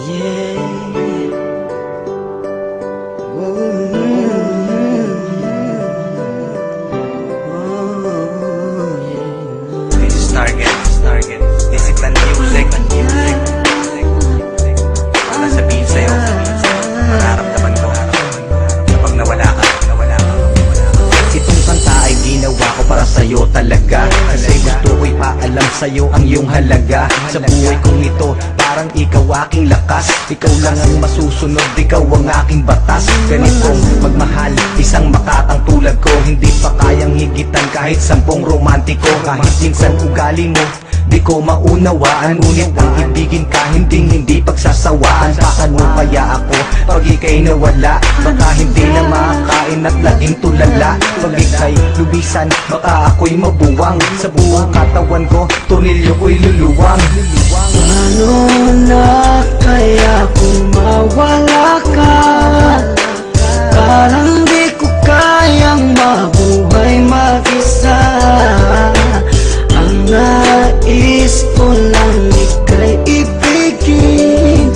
This is Target. Discipline music. Wala sabihin sa'yo, mararamdaman ko kapag nawala ka. Itong kanta ay ginawa ko para sa'yo talaga, kasi gusto ko'y paalam sa'yo ang iyong halaga. Sa buhay kong ito, parang ikaw aking lakas. Ikaw lang ang masusunod, ikaw ang aking batas. Ganitong magmahal, isang makatang tulad ko, hindi pa kayang higitan kahit 10 romantiko. Kahit minsan ugali mo di ko maunawaan, ngunit ang ibigin ka hindi pagsasawaan. Paano kaya ako pag ika'y nawala? Baka hindi na makakain at laging tulala. Pag ika'y lubisan, baka ako'y mabuwang. Sa buong katawan ko, tornilyo ko'y luluwang. Paano na kaya kung mawala ka? Parang di ko kayang mabuhay mag-isa. Ang nais ko lang ika'y ibigin,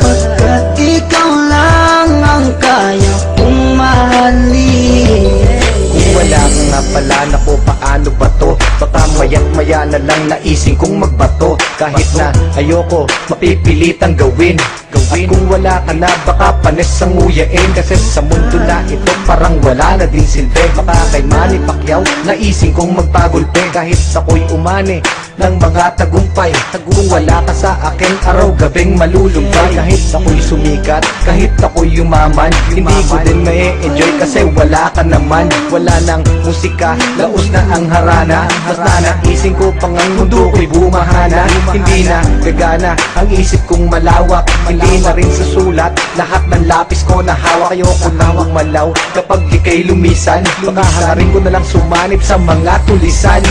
pagkat ikaw lang ang kaya kong mahalin. Kung wala ka nga pala, naku paano ba to? Baka maya't maya na lang naising kong magbato. Kahit na ayoko, mapipilitang gawin. At kung wala ka na, baka panis ang nguyain. Kasi sa mundo na ito, parang wala na din silbi. Baka kay Manny Pacquiao, naising kong magpagulpe. Kahit ako'y umani ng mga tagumpay, kung wala ka sa akin, araw-gabing malulumbay. Kahit ako'y sumikat, kahit ako'y yumaman, hindi ko din ma-enjoy kasi wala ka naman. Wala nang musika, laos na ang harana. Mas nanaising ko pang ang mundo ko'y bumahana. Hindi na gagana ang isip kong malawak, hindi na rin sa sulat lahat ng lapis ko na hawak. Ayoko na umalaw kapag ika'y lumisan, baka hangarin ko na lang sumanib sa mga tulisan.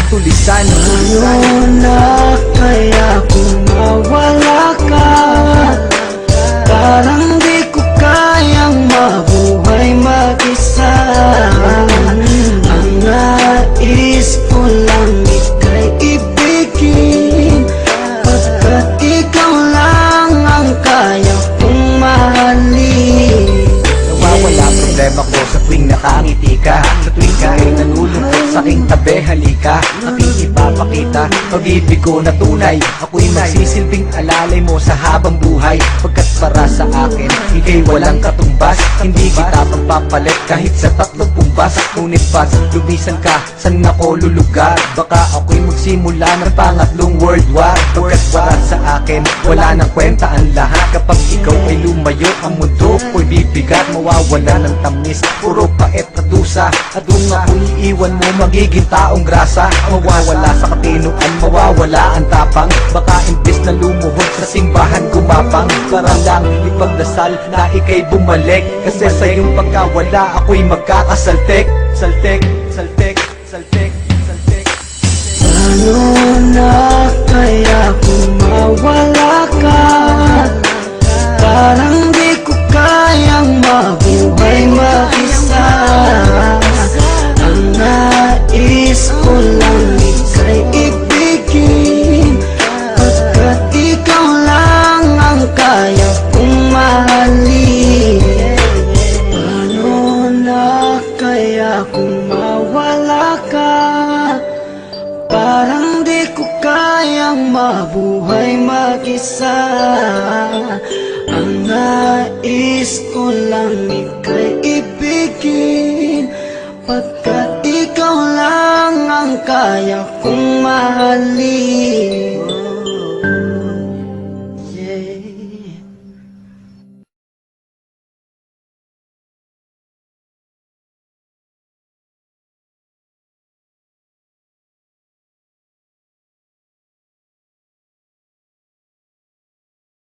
Paano na kaya kung mawala ka? Parang di ko kayang mabuhay mag-isa. Ang nais ko lang ika'y ibigin, pagkat ikaw lang ang kaya kong mahalin. Nawawala problema ko sa tuwing nakangiti ka, sa tuwing ka'y nalulungkot sa aking tabi, halika. Aking ipapakita pag-ibig ko na tunay. Ako'y magsisilbing alalay mo sa habang buhay, pagkat para sa akin ika'y walang katumbas. Hindi kita pagpapalit kahit sa 30 pumbas. Ngunit pas lumisan ka, saan ako lulugar? Baka ako'y magsimula ng pangatlong world war. Pagkat para sa akin wala nang kwenta ang lahat. Kapag ikaw ay lumayo, ang mundo ko'y bibigat. Mawawala ng tamis, puro pait at dusa. At kung ako'y iiwan mo, magiging taong grasa. Mawawala sa katinuan, mawawala ang tapang. Baka imbes na lumuhod sa simbahan gumapang, para lang ipagdasal na ika'y bumalik. Kasi sa iyong pagkawala, ako'y magkakasaltek. Saltek. Paano na kaya kung mawala ka? Parang di ko kayang mabuhay mag-isa. Ang nais ko lang ika'y ibigin, pagkat ikaw lang ang kaya kong mahalin. Paano na kaya kung mawala ka? Parang di ko kayang mabuhay mag-isa. Ang nais ko lang ika'y ibigin, pagkat ikaw lang ang kaya kong mahalin.